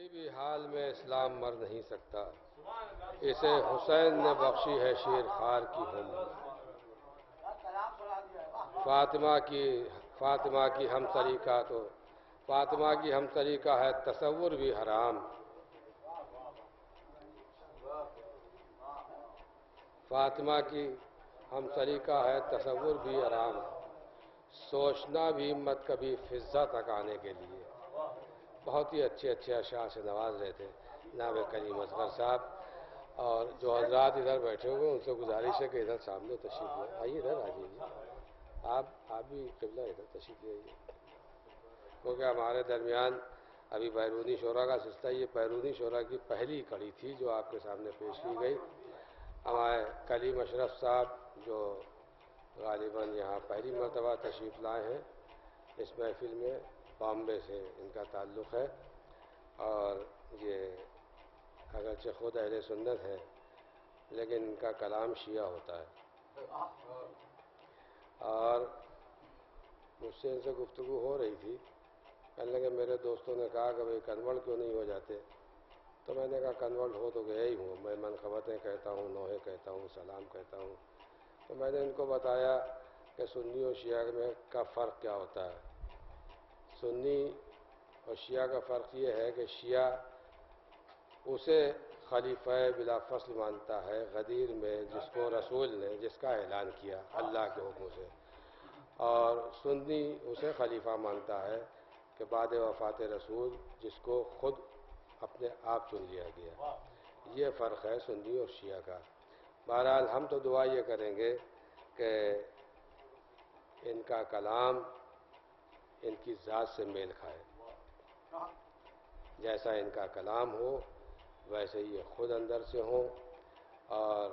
کسی بھی حال میں اسلام مر نہیں سکتا، اسے حسین نے بخشی ہے شیر خار کی ہم۔ فاطمہ کی ہم طریقہ ہے تصور بھی حرام۔ فاطمہ کی ہم طریقہ ہے تصور بھی حرام، سوچنا بھی مت کبھی فضا تک آنے کے لیے۔ بہت ہی اچھے اشعار سے نواز رہے تھے جناب کریم اصغر صاحب، اور جو حضرات ادھر بیٹھے ہوئے ان سے گزارش ہے کہ ادھر سامنے تشریف لیں، آئیے ادھر آ جائیے، آپ بھی قبلہ ادھر تشریف لے آئیے، کیونکہ ہمارے درمیان ابھی بیرونی شورا کا سلسلہ، یہ بیرونی شورا کی پہلی کڑی تھی جو آپ کے سامنے پیش کی گئی۔ ہمارے کلیم اشرف صاحب جو غالباً یہاں پہلی مرتبہ تشریف لائے ہیں اس محفل میں، بامبے سے ان کا تعلق ہے، اور یہ اگرچہ خود اہل سنت ہے لیکن ان کا کلام شیعہ ہوتا ہے، اور مجھ سے ان سے گفتگو ہو رہی تھی، کہنے لگے میرے دوستوں نے کہا کہ بھئی کنورٹ کیوں نہیں ہو جاتے، تو میں نے کہا کنورٹ ہو تو گیا ہی ہوں، میں منقبتیں کہتا ہوں، نوحے کہتا ہوں، سلام کہتا ہوں۔ تو میں نے ان کو بتایا کہ سنی اور شیعہ میں کا فرق کیا ہوتا ہے۔ سنی اور شیعہ کا فرق یہ ہے کہ شیعہ اسے خلیفہ بلا فصل مانتا ہے غدیر میں جس کو رسول نے جس کا اعلان کیا اللہ کے حکم سے، اور سنی اسے خلیفہ مانتا ہے کہ بعد وفات رسول جس کو خود اپنے آپ چن لیا گیا۔ یہ فرق ہے سنی اور شیعہ کا۔ بہرحال ہم تو دعا یہ کریں گے کہ ان کا کلام ان کی ذات سے میل کھائے، جیسا ان کا کلام ہو ویسے یہ خود اندر سے ہوں، اور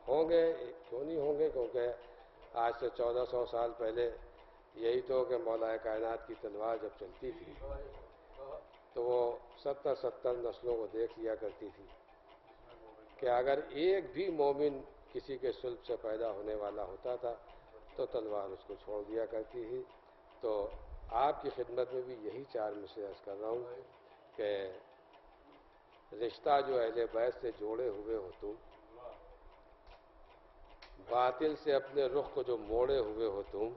ہوں گے کیوں نہیں ہوں گے، کیونکہ آج سے 1400 سال پہلے یہی تو کہ مولا کائنات کی تلوار جب چلتی تھی تو وہ 70 نسلوں کو دیکھ لیا کرتی تھی کہ اگر ایک بھی مومن کسی کے صلب سے پیدا ہونے والا ہوتا تھا تو تلوار اس کو چھوڑ دیا کرتی تھی۔ تو آپ کی خدمت میں بھی یہی 4 مصرے عرض کر رہا ہوں کہ رشتہ جو اہل بیت سے جوڑے ہوئے ہو تم، باطل سے اپنے رخ کو جو موڑے ہوئے ہو تم،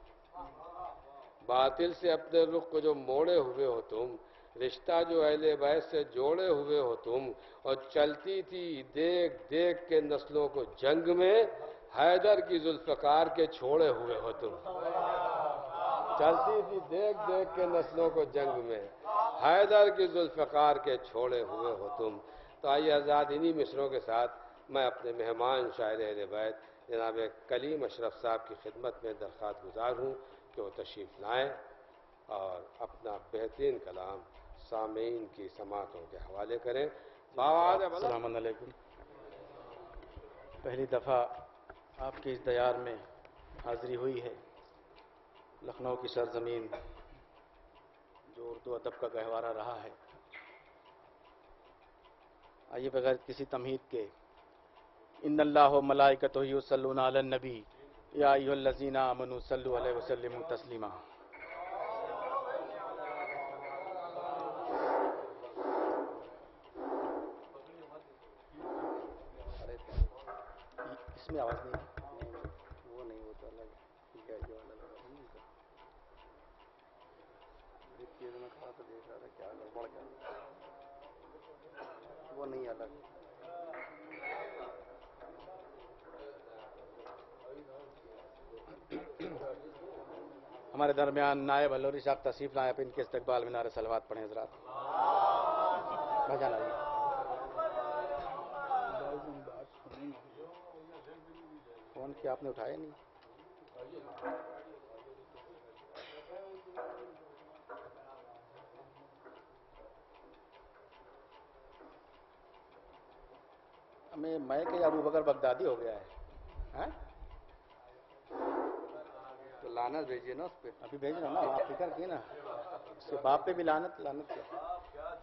باطل سے اپنے رخ کو جو موڑے ہوئے ہو تم، رشتہ جو اہل بیت سے جوڑے ہوئے ہو تم، اور چلتی تھی دیکھ دیکھ کے نسلوں کو جنگ میں، حیدر کی ذوالفقار کے چھوڑے ہوئے ہو تم، چلتی تھی دیکھ دیکھ کے نسلوں کو جنگ میں، حیدر کی ذوالفقار کے چھوڑے ہوئے ہو تم۔ تو آئیے حضرات انہی مصروں کے ساتھ میں اپنے مہمان شاعر اہل بیت جناب کلیم اشرف صاحب کی خدمت میں درخواست گزار ہوں کہ وہ تشریف لائیں اور اپنا بہترین کلام سامعین کی سماعتوں کے حوالے کریں۔ السلام علیکم۔ پہلی دفعہ آپ کی اس دیار میں حاضری ہوئی ہے، لکھنؤ کی سرزمین جو اردو ادب کا گہوارہ رہا ہے۔ آئیے بغیر کسی تمہید کے، ان اللہ و ملائکتہ یصلون علی النبی یا ایھا الذین آمنوا صلوا علیہ وسلموا تسلیما۔ اس میں آواز نہیں ہے، وہ نہیں ہوتا الگ ہے، یہ والا لگا تھا نا ان کا، ایک چیز میں کھڑا تو دیکھ رہا تھا کیا گڑبڑ کیا، وہ نہیں الگ۔ ہمارے درمیان نائب الوری صاحب تشریف لائے، ان کے استقبال میں نعرہ صلوات پڑھیں حضرات۔ بھجن آئیے۔ فون کیا آپ نے اٹھایا نہیں؟ میں کہ ابو بکر بغدادی ہو گیا ہے، تو لعنت بھیجیے نا اس پہ۔ ابھی بھیج رہا ہوں نا، آپ فکر کیے نا، اس کے باپ پہ بھی لعنت کیا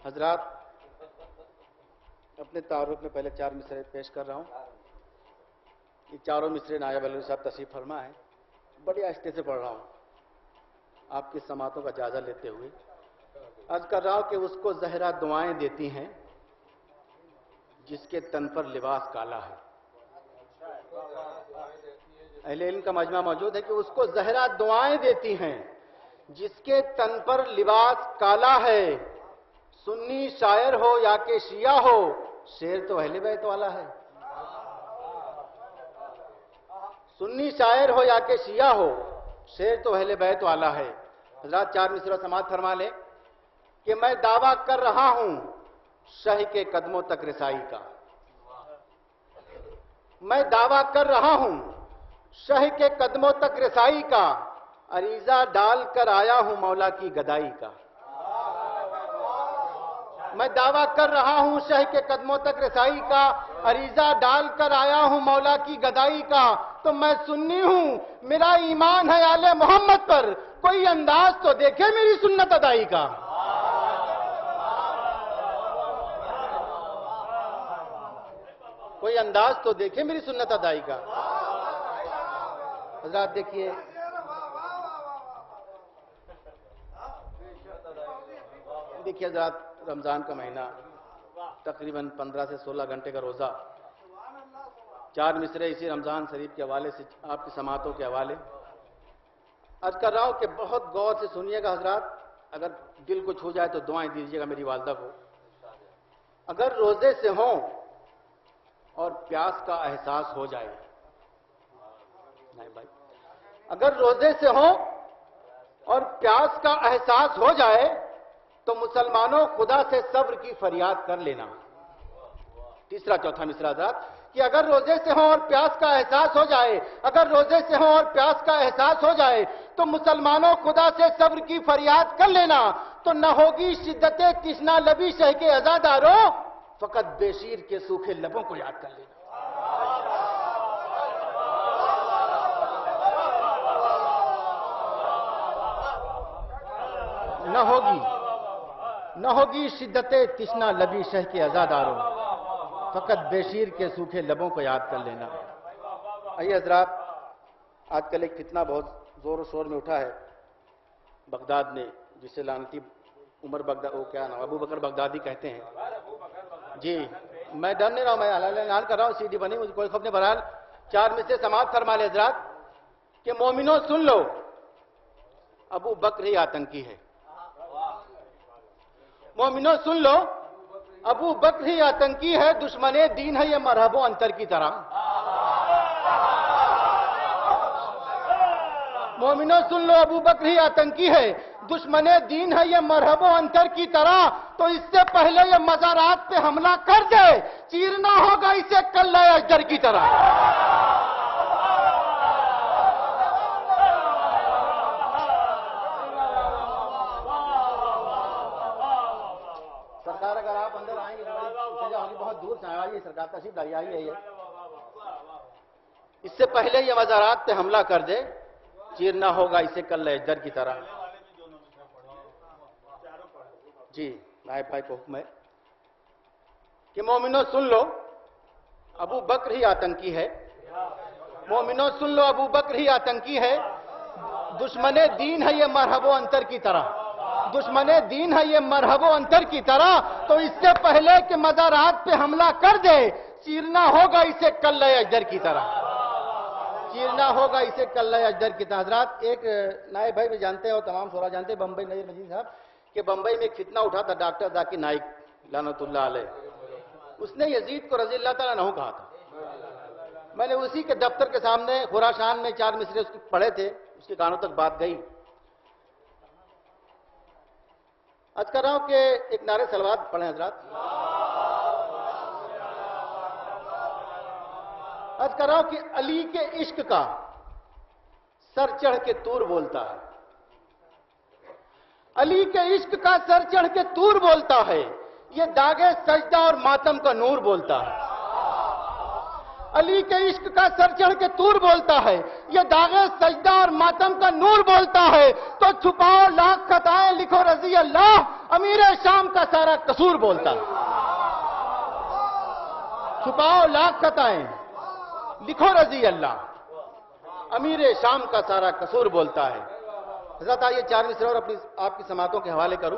حضرات۔ اپنے تعارف میں پہلے 4 مصرے پیش کر رہا ہوں۔ یہ چاروں مصرے نائب الولی صاحب تشریف فرما ہے، بڑی آہستہ سے پڑھ رہا ہوں آپ کی سماعتوں کا جائزہ لیتے ہوئے۔ عرض کر رہا ہوں کہ اس کو زہرا دعائیں دیتی ہیں جس کے تن پر لباس کالا ہے. اہل علم کا مجمع موجود ہے کہ اس کو زہرا دعائیں دیتی ہیں جس کے تن پر لباس کالا ہے. سنی شاعر ہو یا کہ شیعہ ہو، شعر تو اہل بیت والا ہے. سنی شاعر ہو یا کہ شیعہ ہو، شعر تو اہل بیت والا ہے. حضرات 4 مصرع سماعت فرما لیں کہ میں دعویٰ کر رہا ہوں شہ کے قدموں تک رسائی کا. میں دعویٰ کر رہا ہوں شہ کے قدموں تک رسائی کا. عریضہ ڈال کر آیا ہوں مولا کی گدائی کا. میں دعویٰ کر رہا ہوں شہ کے قدموں تک رسائی کا. عریضہ ڈال کر آیا ہوں مولا کی گدائی کا. تو میں سنی ہوں، میرا ایمان ہے آل محمد پر، کوئی انداز تو دیکھے میری سنت ادائی کا. کوئی انداز تو دیکھے میری سنت ادائی کا. حضرات دیکھیے، حضرات رمضان کا مہینہ، تقریباً 15 سے 16 گھنٹے کا روزہ. 4 مصرے اسی رمضان شریف کے حوالے سے، آپ کی سماعتوں کے حوالے عرض کر رہا ہوں کہ بہت غور سے سنیے گا حضرات. اگر دل کو چھو جائے تو دعائیں دیجیے گا میری والدہ کو. اگر روزے سے ہوں اور پیاس کا احساس ہو جائے، نہیں بھائی، اگر روزے سے ہوں اور پیاس کا احساس ہو جائے تو مسلمانوں خدا سے صبر کی فریاد کر لینا. تیسرا چوتھا مصرع حضرات کہ اگر روزے سے ہوں اور پیاس کا احساس ہو جائے، اگر روزے سے ہوں اور پیاس کا احساس ہو جائے تو مسلمانوں خدا سے صبر کی فریاد کر لینا. تو نہ ہوگی شدت تشنا لبی شہ کے عزاداروں، فقط بے شیر کے سوکھے لبوں کو یاد کر لینا. نہ ہوگی شدت تشنا لبی شہ کے عزاداروں، فقط بے شیر کے سوکھے لبوں کو یاد کر لینا. آئیے حضرات، آج کل ایک فتنہ بہت زور و شور میں اٹھا ہے بغداد میں، جسے لعنتی عمر بغدادی، وہ کیا نام، ابو بکر بغدادی کہتے ہیں. جی میں ڈر نہیں رہا ہوں، میں اعلان کر رہا ہوں، CD بنی مجھے کوئی خبر نہیں. بہرحال 4 مصرے سماعت فرما لے حضرات کہ مومنوں سن لو، ابو بکر ہی آتنکی ہے. مومنوں سن لو، ابو بکر ہی آتنکی ہے. دشمن دین ہے یہ مرحب و انتر کی طرح. مومنوں سن لو، ابو بکر ہی آتنکی ہے. دشمن دین ہے یہ مرحب و انتر کی طرح. تو اس سے پہلے یہ مزارات پہ حملہ کر دے، چیرنا ہوگا اسے کلہ اجدر کی طرح. سرکار اگر آپ اندر آئیں گے بہت دور سے آئیے، سرکار تشریف لائی آئیے. اس سے پہلے یہ مزارات پہ حملہ کر دے، چیرنا ہوگا اسے کلہ اجدر کی طرح. جی نائب بھائی کو حکم ہے کہ مومنوں سن لو، ابو بکر ہی آتنکی ہے. مومنوں سن لو، ابو بکر ہی آتنکی ہے. دشمن دین ہے یہ مرحب و انتر کی طرح. دشمن دین ہے یہ مرحب و انتر کی طرح. تو اس سے پہلے کہ مزارات پہ حملہ کر دے، چیرنا ہوگا اسے کلہ اجدر کی طرح. چیرنا ہوگا اسے کلہ اجدر کی طرح. حضرات ایک نائب بھائی بھی جانتے ہیں اور تمام شعراء جانتے ہیں، بمبئی نذیر مجید صاحب، کہ بمبئی میں ایک فتنہ اٹھا تھا ڈاکٹر ذاکر نائک لعنت اللہ علیہ. اس نے یزید کو رضی اللہ تعالیٰ عنہ کہا تھا. میں نے اسی کے دفتر کے سامنے خراسان میں 4 مصرے اس کے پڑھے تھے، اس کے کانوں تک بات گئی. عرض کر رہا ہوں کہ ایک نعرے صلوات پڑھیں حضرات. عرض کر رہا ہوں کہ علی کے عشق کا سر چڑھ کے طور بولتا ہے. علی کے عشق کا سر چڑھ کے طور بولتا ہے. یہ داغے سجدہ اور ماتم کا نور بولتا ہے. علی کے عشق کا سر چڑھ کے طور بولتا ہے. یہ داغے سجدہ اور ماتم کا نور بولتا ہے. تو چھپاؤ لاکھ خطائیں، لکھو رضی اللہ، امیر شام کا سارا قصور بولتا ہے. چھپاؤ لاکھ خطائیں، لکھو رضی اللہ، امیر شام کا سارا قصور بولتا ہے. حضرت آئیے 4 مصرے اور آپ کی سماعتوں کے حوالے کروں.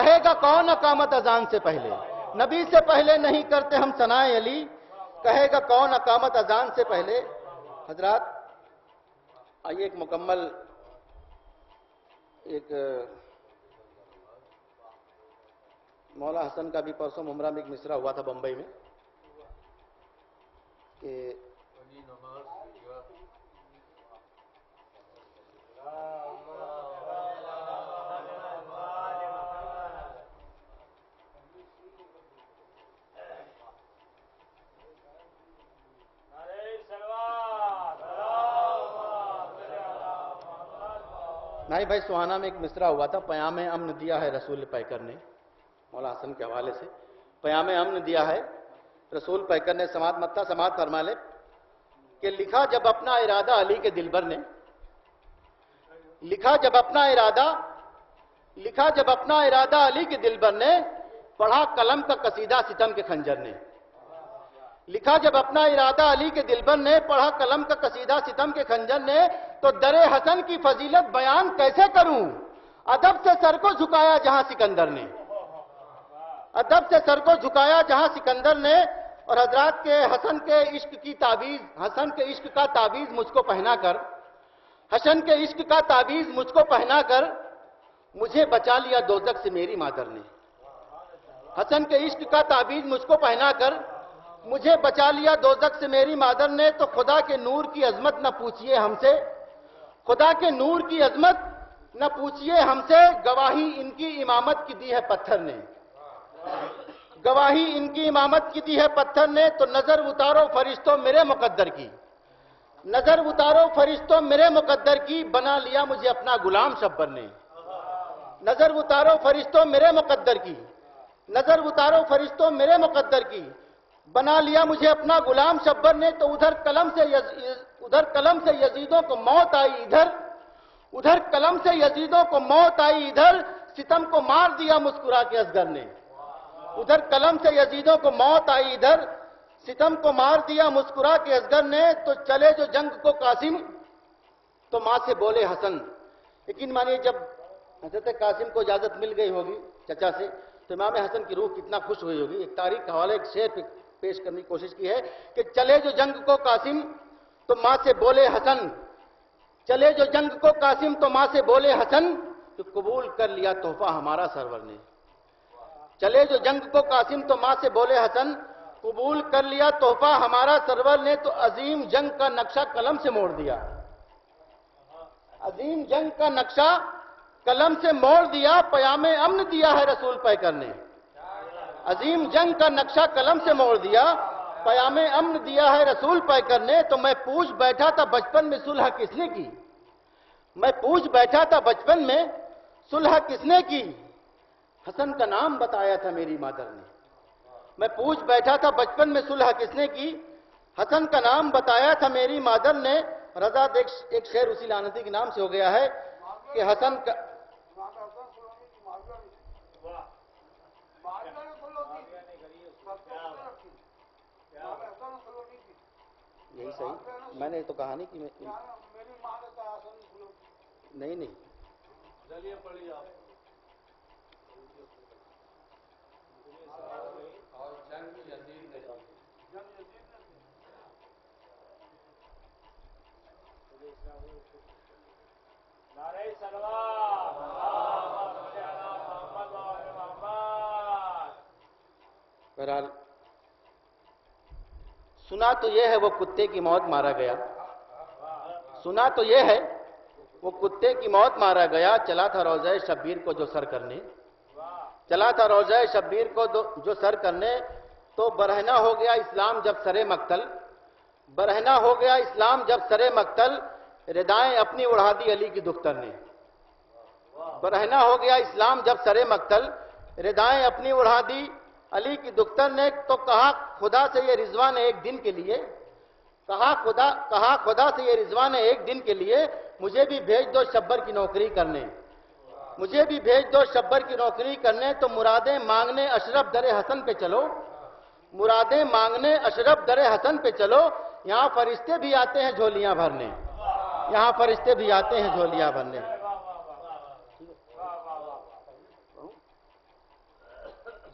کہے گا کون اقامت اذان سے پہلے؟ نبی سے پہلے نہیں کرتے ہم ثنائے علی، کہے گا کون اقامت اذان سے پہلے؟ حضرات آئیے ایک مکمل مولا حسن کا بھی پرسوں ممرہ میں ایک مصرع ہوا تھا بمبئی میں کہ نہیں بھائی سوہانہ میں ایک مصرع ہوا تھا، پیام امن دیا ہے رسول پیکر نے، مولا حسن کے حوالے سے پیام امن دیا ہے رسول پیکر نے، سماعت متا سماعت فرما لے کہ لکھا جب اپنا ارادہ علی کے دلبر نے، لکھا جب اپنا ارادہ علی کے دلبر نے، پڑھا قلم کا قصیدہ ستم کے خنجر نے، لکھا جب اپنا ارادہ علی کے دلبر نے، پڑھا قلم کا قصیدہ ستم کے خنجر نے، تو در حسن کی فضیلت بیان کیسے کروں؟ ادب سے سر کو جھکایا جہاں سکندر نے، ادب سے سر کو جھکایا جہاں سکندر نے، اور حضرات کے حسن کے عشق کی تعویذ، حسن کے عشق کا تعویذ مجھ کو پہنا کر، حسن کے عشق کا تعویذ مجھ کو پہنا کر مجھے بچا لیا دوزخ سے میری مادر نے، حسن کے عشق کا تعویذ مجھ کو پہنا کر مجھے بچا لیا دوزخ سے میری مادر نے، تو خدا کے نور کی عظمت نہ پوچھئے ہم سے، خدا کے نور کی عظمت نہ پوچھئے ہم سے، گواہی ان کی امامت کی دی ہے پتھر نے، گواہی ان کی امامت کی دی ہے پتھر نے، تو نظر اتارو فرشتوں میرے مقدر کی، نظر اتارو فرشتوں میرے مقدر کی، بنا لیا مجھے اپنا غلام شبر نے، نظر اتارو فرشتوں میرے مقدر کی، نظر اتارو فرشتوں میرے مقدر کی، بنا لیا مجھے اپنا غلام شبر نے، تو ادھر قلم سے یزیدوں کو موت آئی ادھر، ادھر قلم سے یزیدوں کو موت آئی ادھر، ستم کو مار دیا مسکرا کے اصغر نے، ادھر قلم سے یزیدوں کو موت آئی ادھر، ستم کو مار دیا مسکرا کے اصغر نے، تو چلے جو جنگ کو قاسم تو ماں سے بولے حسن۔ یقین مانیے جب حضرت قاسم کو اجازت مل گئی ہوگی چچا سے تو امام حسن کی روح کتنا خوش ہوئی ہوگی۔ ایک تاریخ کا حوالے ایک شعر پیش کرنے کی کوشش کی ہے کہ چلے جو جنگ کو قاسم تو ماں سے بولے حسن، چلے جو جنگ کو قاسم تو ماں سے بولے حسن، تو قبول کر لیا تحفہ ہمارا سرور نے، چلے جو جنگ کو قاسم تو ماں سے بولے حسن، قبول کر لیا تحفہ ہمارا سرور نے، تو عظیم جنگ کا نقشہ قلم سے موڑ دیا، عظیم جنگ کا نقشہ قلم سے موڑ دیا، پیام امن دیا ہے رسول پیکر نے، عظیم جنگ کا نقشہ قلم سے موڑ دیا، پیام امن دیا ہے رسول پیکر نے، تو میں پوچھ بیٹھا تھا بچپن میں صلح کس نے کی، میں پوچھ بیٹھا تھا بچپن میں صلح کس نے کی، حسن کا نام بتایا تھا میری مادر نے، میں پوچھ بیٹھا تھا بچپن میں صلح کس نے کی، حسن کا نام بتایا تھا میری مادر نے۔ رضا ایک شعر اسی لعنتی کے نام سے ہو گیا ہے کہ حسن کا یہی صحیح، میں نے تو کہا نہیں کہ نہیں بہرحال سنا تو یہ ہے وہ کتے کی موت مارا گیا، سنا تو یہ ہے وہ کتے کی موت مارا گیا، چلا تھا روضہ شبیر کو جو سر کرنے، چلا تھا روضہ شبیر کو جو سر کرنے، تو برہنہ ہو گیا اسلام جب سرے مقتل، برہنہ ہو گیا اسلام جب سرے مقتل، ردائیں اپنی اڑا دی علی کی دختر نے، برہنہ ہو گیا اسلام جب سرے مقتل، ردائیں اپنی اڑا دی علی کی دختر نے، تو کہا خدا سے یہ رضوان ایک دن کے لیے، کہا خدا سے یہ رضوان ایک دن کے لیے، مجھے بھی بھیج دو شبر کی نوکری کرنے، مجھے بھی بھیج دو شبر کی نوکری کرنے، تو مرادیں مانگنے اشرف در حسن پہ چلو، مرادیں مانگنے اشرف در حسن پہ چلو، یہاں فرشتے بھی آتے ہیں جھولیاں بھرنے، یہاں فرشتے بھی آتے ہیں جھولیاں بھرنے۔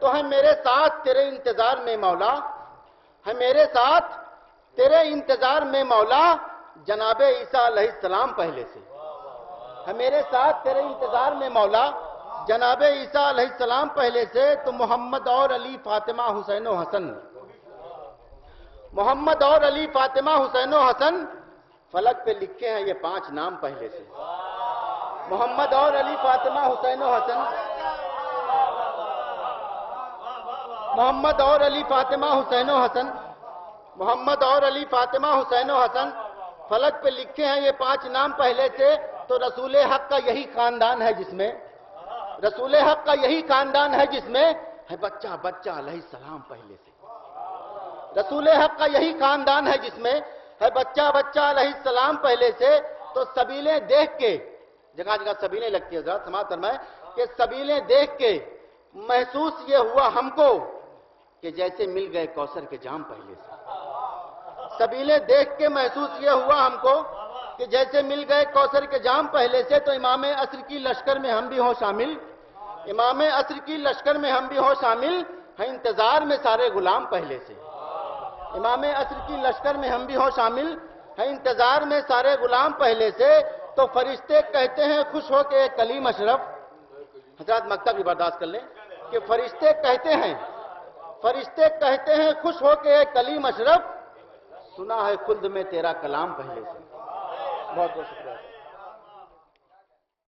تو ہے میرے ساتھ تیرے انتظار میں مولا، ہے میرے ساتھ تیرے انتظار میں مولا، جناب عیسیٰ علیہ السلام پہلے سے، ہے میرے ساتھ تیرے انتظار میں مولا، جناب عیسیٰ علیہ السلام پہلے سے، تو محمد اور علی فاطمہ حسین و حسن، محمد اور علی فاطمہ حسین و حسن، فلک پہ لکھے ہیں یہ 5 نام پہلے سے، محمد اور علی فاطمہ حسین و حسن، محمد اور علی فاطمہ حسین و حسن، محمد اور علی فاطمہ حسین و حسن، فلک پہ لکھے ہیں یہ 5 نام پہلے سے، تو رسول حق کا یہی خاندان ہے جس میں، رسول حق کا یہی خاندان ہے جس میں ہے بچہ بچہ علیہ السلام پہلے سے، رسول حق کا یہی خاندان ہے جس میں ہے بچہ بچہ علیہ السلام پہلے سے، تو سبیلیں دیکھ کے، جگہ جگہ سبیلیں لگتی ہے، ذرا سماعت فرمائیں کہ سبیلیں دیکھ کے محسوس یہ ہوا ہم کو کہ جیسے مل گئے کوثر کے جام پہلے سے، سبیلیں دیکھ کے محسوس یہ ہوا ہم کو کہ جیسے مل گئے کوثر کے جام پہلے سے، تو امام عصر کی لشکر میں ہم بھی ہوں شامل، امام عصر کی لشکر میں ہم بھی ہوں شامل، ہے انتظار میں سارے غلام پہلے سے، امام عصر کی لشکر میں ہم بھی ہوں شامل، ہے انتظار میں سارے غلام پہلے سے، تو فرشتے کہتے ہیں خوش ہو کے ایک کلیم اشرف، حضرات مکتب بھی برداشت کر لیں کہ فرشتے کہتے ہیں خوش ہو کے ایک کلیم اشرف، سنا ہے خلد میں تیرا کلام پہلے سے۔ بہت بہت شکریہ۔